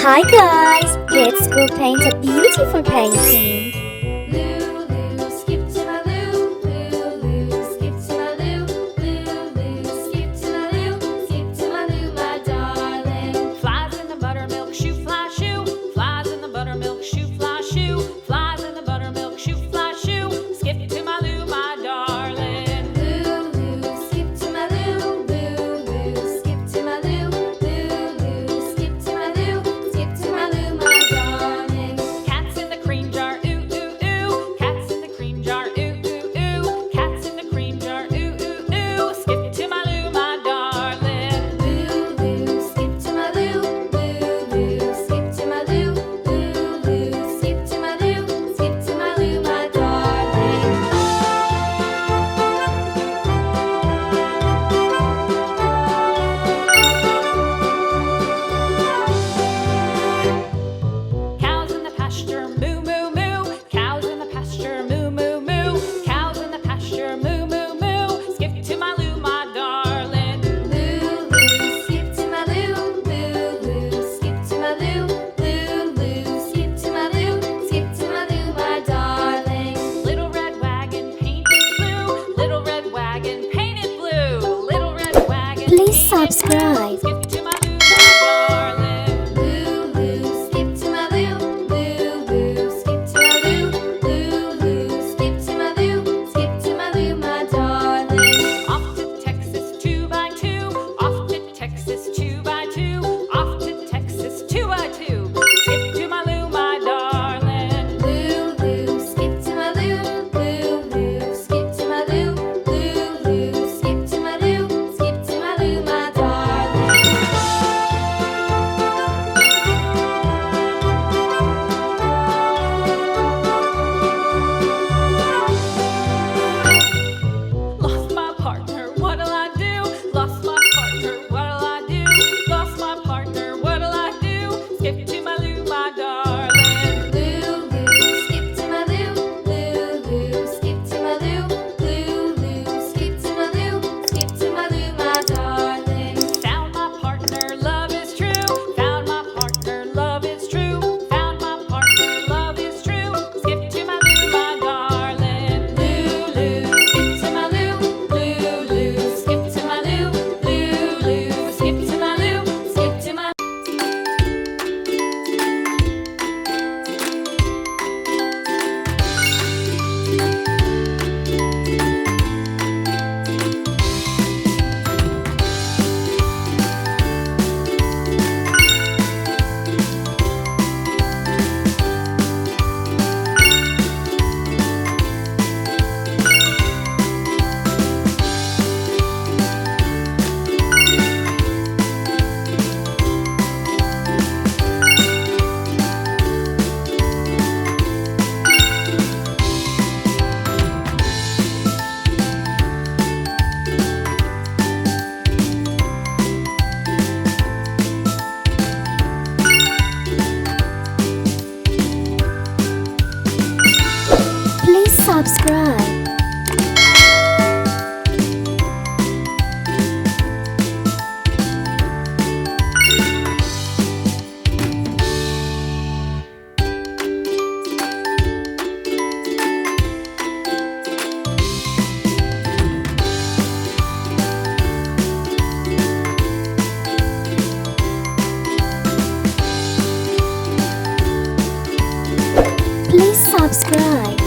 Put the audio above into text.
Hi guys, let's go paint a beautiful painting. Lulu, skip to my Lou. Lulu, skip to my Lou. Lulu, skip to my Lou. Skip to my Lou, my darling. Flies in the buttermilk shoe, fly shoe. Flies in the buttermilk shoe, fly shoe. Flies in the buttermilk shoe, fly shoe. Skip to my Lou, my darling. Lulu, skip to my Lou. Lulu, skip to my Lou. Lulu, skip to my Lou. Skip to my Lou, my darling. Cats in the cream jar, ooh ooh ooh. Cats in the cream jar, ooh ooh ooh. Cats in the cream jar, ooh ooh ooh. Skip to my Lou, my darling. Lulu, skip to my Lou. Lulu, skip to my Lou. Lulu, skip to my Lou. Skip to my Lou, my darling. Cows in the pasture, moo moo moo. Cows in the pasture, moo moo moo. Cows in the pasture, moo moo moo. Skip to my Lou, my darling. Lulu, skip to my Lou. Lulu, skip to my Lou. Lulu, skip to my Lou. Skip to my Lou, my darling. Little red wagon painted blue. Little red wagon painted blue. Little red wagon Please painted subscribe. blue. Skip to my Lou, my darling. Lulu, skip to my Lou. Lulu, skip to my Lou. Lulu, skip to my Lou. Skip to my Lou, my darling. Off to Texas 2x2. Off to Texas 2x2. Off to Texas 2x2. Skip to my Lou, my darling. Lulu, skip to my Lou. Lulu, skip to my Lou. Lulu, skip to my Lou. Skip to my Lou, my darling. Lost my partner, what'll I do? Lost my partner, what'll I do? Lost my partner, what'll I do? Skip to my Lou, my darling. Lulu, skip to my Lou. Lulu, skip to my Lou. Lulu, skip to my Lou. Skip to my Lou, my darling. Found my partner, love is true. Found my partner, love is true. Found my partner, love is true. Skip to my Lou, my darling. Lulu, skip to my Lou. Lulu, skip to my Lou. Lulu, skip to my Lou. Skip to my Please subscribe. Please subscribe.